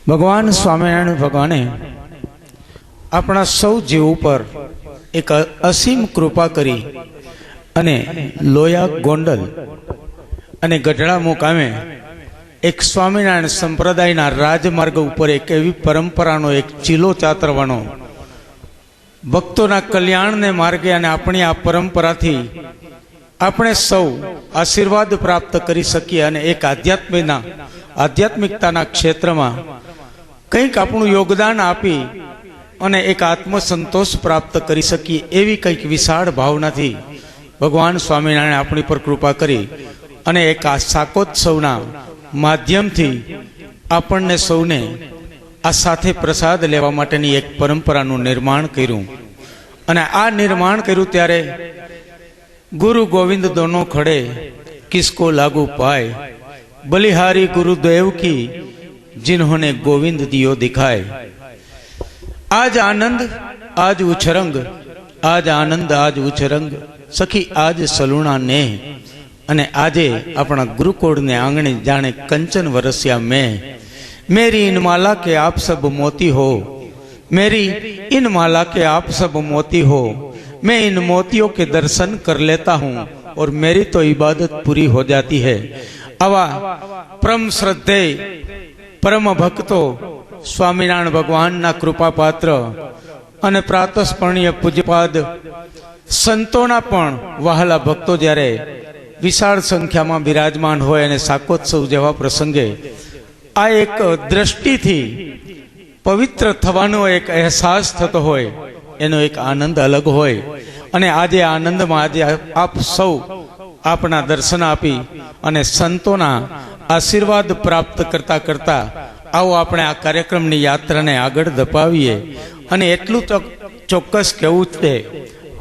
ભગવાન સ્વામિનારાયણ ભગવાને આપણા સૌ જીવ ઉપર એક અસીમ કૃપા કરી અને લોયા ગોંડલ અને ગઢડા મુકામે એક સ્વામિનારાયણ સંપ્રદાયના રાજમાર્ગ ઉપર એક એવી પરંપરાનો એક ચીલો ચાતરવાનો, ભક્તોના કલ્યાણને માર્ગે અને આપણી આ પરંપરાથી આપણે સૌ આશીર્વાદ પ્રાપ્ત કરી શકીએ અને એક આધ્યાત્મિકતાના ક્ષેત્રમાં કંઈક આપણું યોગદાન આપી અને એક આત્મસંતોષ પ્રાપ્ત કરી શકીએ એવી કંઈક વિશાળ ભાવનાથી ભગવાન સ્વામિનારાયણ આપણી પર કૃપા કરી અને એક આ શાકોત્સવના માધ્યમથી આપણને સૌને આ સાથે પ્રસાદ લેવા માટેની એક પરંપરાનું નિર્માણ કર્યું. અને આ નિર્માણ કર્યું ત્યારે ગુરુ ગોવિંદ દોનો ખડે કિસકો લાગુ પાય, બલિહારી ગુરુદેવ કી जिन्होंने गोविंद दियो दिखाए. आज आनंद आज उछरंग, आज आनंद आज उछरंग, सखी आज सलूणा ने. અને આજે આપણા ગુરુકુળ ને આંગણે જાણે કંચન વરસ્યા મેં. मेरी इन माला के आप सब मोती हो, मेरी इन माला के आप सब मोती हो, मैं इन मोतियों के दर्शन कर लेता हूँ और मेरी तो इबादत पूरी हो जाती है. आवा परम श्रद्धेय परम भक्तो स्वामीनारायण भगवान ना कृपा पात्र અને પ્રાતસ્મરણીય પૂજ્યપાદ સંતોના પણ વહાલા ભક્તો જ્યારે વિશાળ સંખ્યામાં બિરાજમાન હોય અને શાકોત્સવ જેવા પ્રસંગે આ એક દ્રષ્ટિથી પવિત્ર થવાનો એક અહેસાસ થતો હોય, એનો એક આનંદ અલગ હોય. અને આજે આનંદમાં આજે આપ સૌ આપના દર્શન આપી અને સંતોના આશીર્વાદ પ્રાપ્ત કરતા કરતા આવો આપણે આ કાર્યક્રમની યાત્રાને આગળ ધપાવીએ. અને એટલું તો ચોક્કસ કહેવું છે,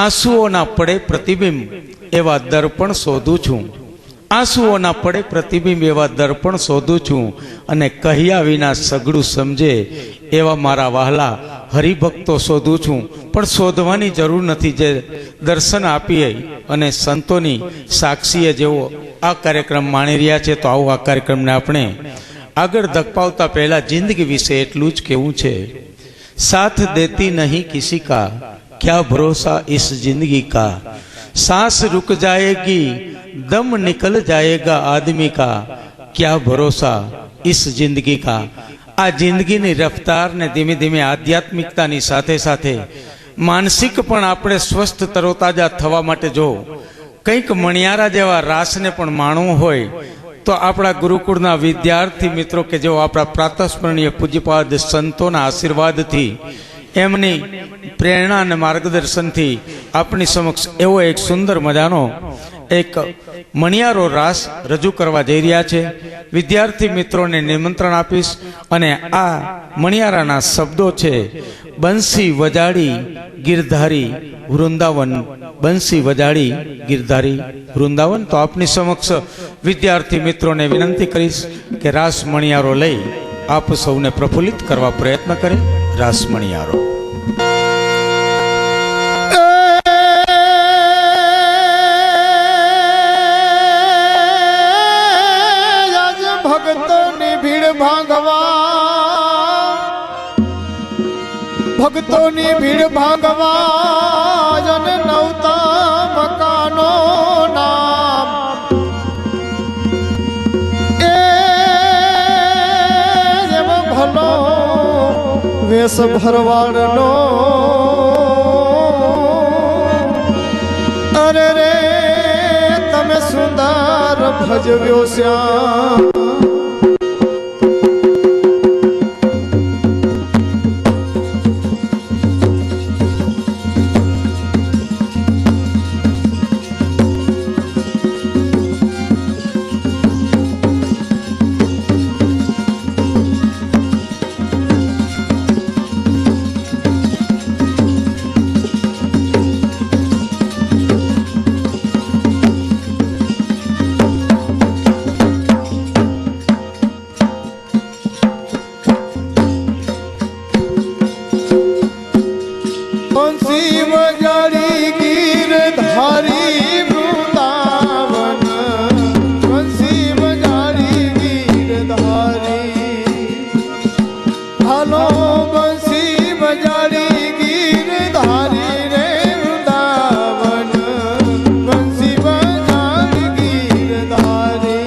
આંસુઓના પડે પ્રતિબિંબ એવા દર્પણ શોધું છું, આંસુઓના પડે પ્રતિબિંબ એવા દર્પણ શોધું છું, અને કહ્યા વિના સઘળું સમજે એવા મારા વહાલા હરિભક્તો શોધું છું. પણ શોધવાની જરૂર નથી, જે દર્શન આપીએ અને સંતોની સાક્ષીએ જેવો આ કાર્યક્રમ માણી રહ્યા છે. તો આવું આ કાર્યક્રમને આપણે આગળ ધપાવતા પહેલા જિંદગી વિશે એટલું જ કહેવું છે. साथ देती नहीं किसी का, क्या भरोसा इस जिंदगी का, सांस रुक जाएगी दम निकल जाएगा आदमी का, क्या भरोसा इस जिंदगी का. આ જિંદગીની રફતાર ને ધીમે ધીમે આધ્યાત્મિકતાની સાથે સાથે માનસિક પણ આપણે સ્વસ્થ તરોતાજા થવા માટે જો કંઈક મણિયારા જેવા રાસને પણ માણવું હોય તો આપણા ગુરુકુળના વિદ્યાર્થી મિત્રો કે જેઓ આપણા પ્રાતસ્મરણીય પૂજ્યપાદ સંતોના આશીર્વાદથી એમની પ્રેરણા અને માર્ગદર્શનથી આપણી સમક્ષ એવો એક સુંદર મજાનો એક મણિયારો રાસ રજૂ કરવા જઈ રહ્યા છે. વિદ્યાર્થી મિત્રોને નિમંત્રણ આપીશ અને આ મણિયારાના શબ્દો છે, બંસી વજાડી ગિરધારી વૃંદાવન, બંસી વજાડી ગિરધારી વૃંદાવન. તો આપની સમક્ષ વિદ્યાર્થી મિત્રોને વિનંતી કરીશ કે રાસ મણિયારો લઈ આપ સૌને પ્રફુલ્લિત કરવા પ્રયત્ન કરે. રાસ મણિયારો. ભક્તોની ભીડ ભાગવા જન નવતા મકાનો નામ એ જેમ ભલો વેશ ભરવાડનો અરે રે તમે સુંદર ભજવ્યો શ્યામ. હાલો બંસી બજાડી ગીરધારી રે વૃંદાવન બંસી બજાડી ગીરધારી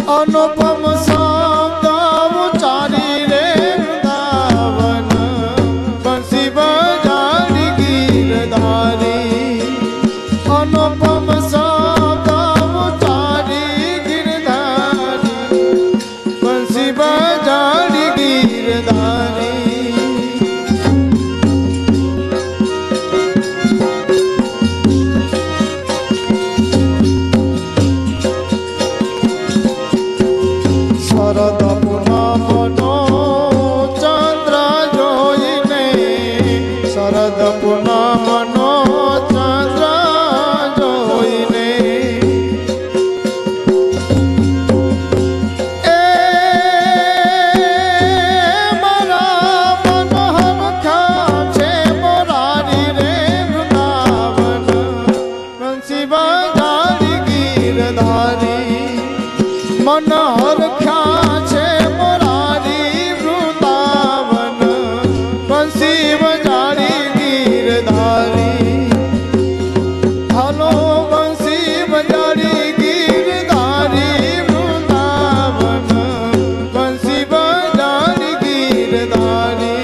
અનુપમ શબ્દ ઉચ્ચારી રે વૃંદાવન બંસી બજાડી ગીરધારી અનુપમ શબ્દ ઉચ્ચારી ગીરધારી બંસી બજાડી ગીરધારી શરદ પૂનમનો ચંદ્ર જોઈને શરદ પૂનમનો ચંદ્ર જોઈને એ મારા મનોહર ખ્યા છે મોરારી રે વૃંદાવન બંસી બજાડી ગીરધારી મનોહર ખ્યા છે મોરારી વૃંદાવન બંસી બજાડી ગીરધારી હાલો બંસી બજાડી ગીરધારી વૃંદાવન બંસી બજાડી ગીરધારી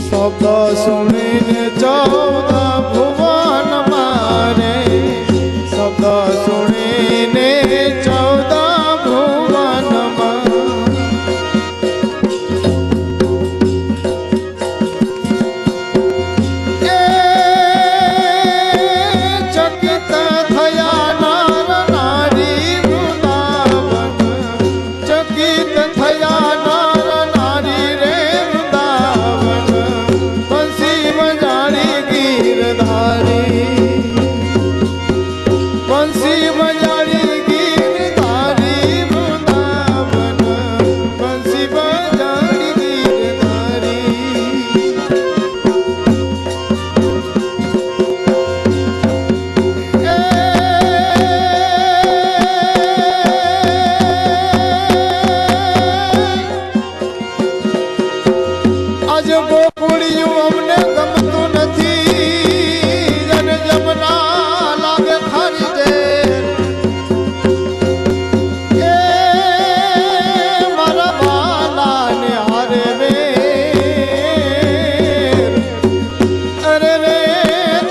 શબ્દ સુણીને ચૌદ ભુવન મારે શબ્દ સુણીને ચૌદ ભુવનમાં એ ચકિત થયા નર નારી વૃંદાવન ચકિત થયા નર નારી રે વૃંદાવન બંસી બજાડી ગીરધારી બંસી બજાડી ગીરધારી વૃંદાવન બંસી બજાડી ગીરધારી આજ ગોકુળિયું અમને ગમતું નથી જન જમના લાગે ખારી જેર એ મારા વાલાને હારે વેર અરે રે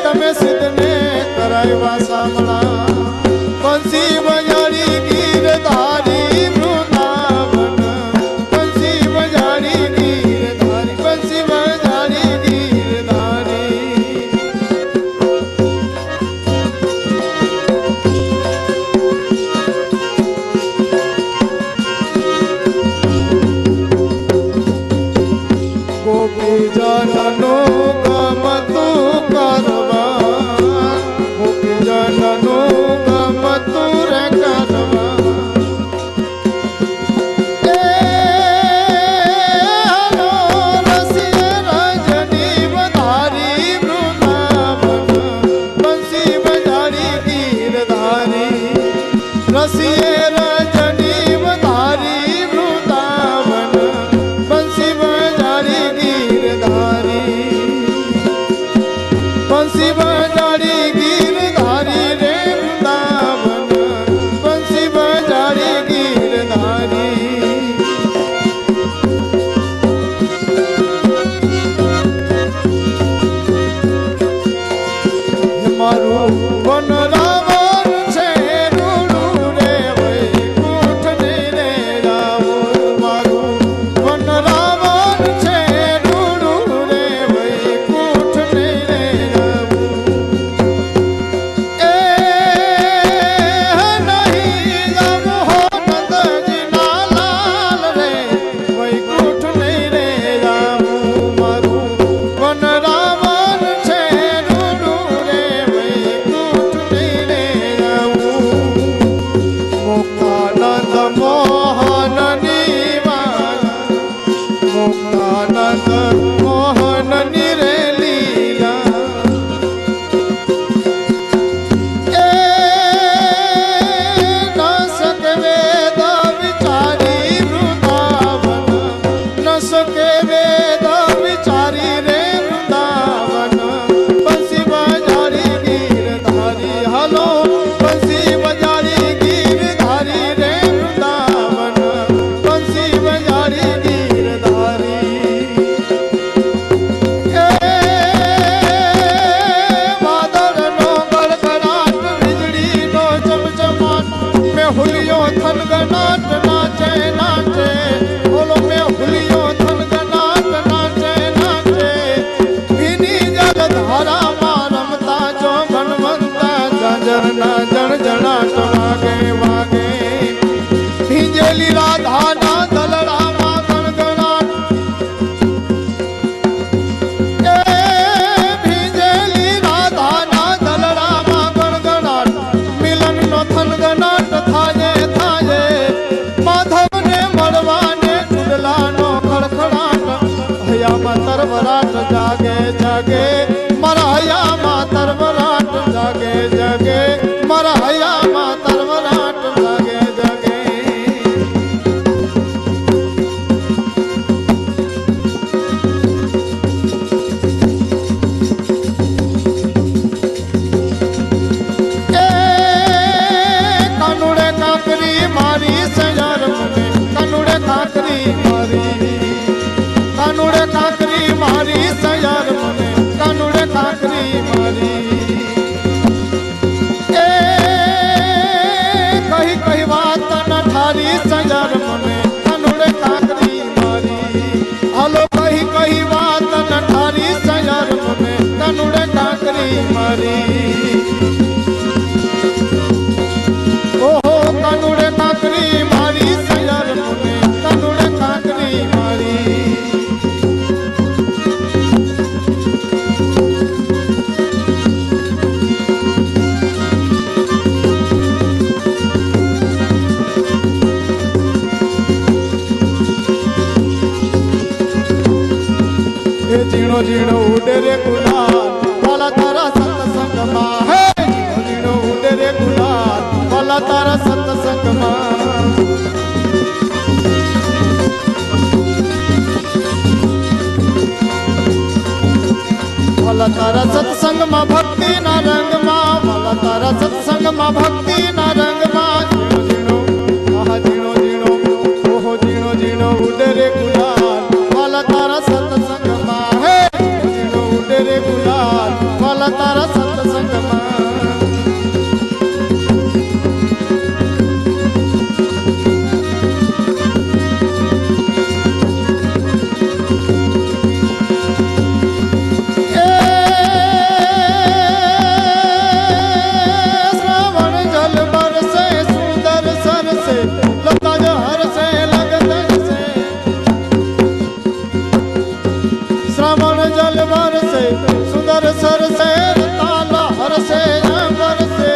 તમે સિદ્ધને કરાવ્યા સાંભળા બંસી બજાડી ગીરધારી વૃંદાવન બંસી બજાડી ગીરધારી બંસી બજાડી ગીરધારી ગોપી જનનું ગમતું કરવા ગોપી જનનું ગમતું રે કરવા એ હાલો રસિય રજની વધારી વૃંદાવન બંસી બજાડી ગીરધારી રસિય રજની વધારી વૃંદાવન બંસી બજાડી ગીરધારી બંસી બજાડી ગીરધારી રે વૃંદાવન બંસી બજાડી ગીરધારી મારું વનરાવન છે રૂડું રે વૈકુંઠ ને રે રાવો મારું વનરાવન છે રૂડું રે વૈકુંઠ ને વાગે વાગે ભીંજેલી રાધાના દલડામાં ગણગણાટ એ ભીંજેલી રાધાના દલડામાં ગણગણાટ મિલનનો થનગનાટ થાય થાય માધવને મળવાને ચુડલાનો ખડખડાટ હૈયામાં તરવરાટ જાગે જાગે મારા હૈયામાં તરવરાટ જાગે જાગે મારા હૈયામાં તરવરાટ જાગે જાગે એ કાનુડે કાકરી મારી સયાર મને કાનુડે કાકરી મારી કાનુડે કાકરી મારી સયાર મને કાનુડે કાકરી મારી એ કही કही વાત ન ઠારી સયાર મને કાનુડે કાકરી મારી હાલો કही કही વાત ન ઠારી સયાર મને કાનુડે કાકરી મારી ઓહો કાનુડે કાકરી મારી સયાર મને કાનુડે કાકરી મારી ઝીણો ઝીણો ઉડે રે ગુલાલ વાલા તારા સત્સંગમાં હે ઝીણો ઝીણો ઉડે રે ગુલાલ વાલા તારા સત્સંગમાં વાલા તારા સત્સંગમાં ભક્તિના રંગમાં વાલા તારા સત્સંગમાં ભક્તિના રંગમાં ઝીણો ઝીણો આહા ઝીણો ઝીણો ઓહો ઝીણો ઝીણો ઉડે રે ગુલાલ વાલા તારા સત્સંગમાં હે ઝીણો ઉડે રે ગુલાલ વાલા તારા સત્સંગમાં सुंदर सर से ताला हर से अंबर से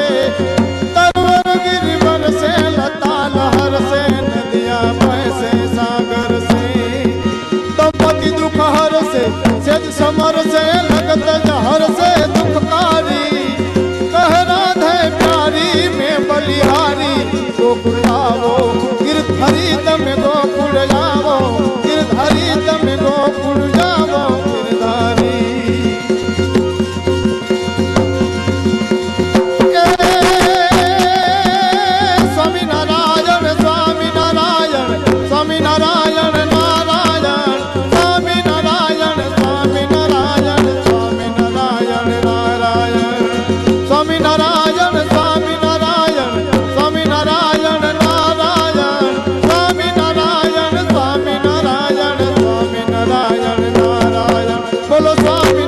तरवर गिरिवर से लताल हर से नदिया पैसे सागर से दंपति दुख हर से सेज समर से लगत जहर से दुखकारी कह राधे प्यारी में बलिहारी गोकुल आवो गिरधरी तमे गोकुल जावो गिरधरी तमे गोकुल जावो गिरधारी नारायण नारायण स्वामी नारायण स्वामी नारायण स्वामी नारायण नारायण स्वामी नारायण स्वामी नारायण स्वामी नारायण नारायण स्वामी नारायण स्वामी नारायण स्वामी नारायण नारायण बोलो स्वामी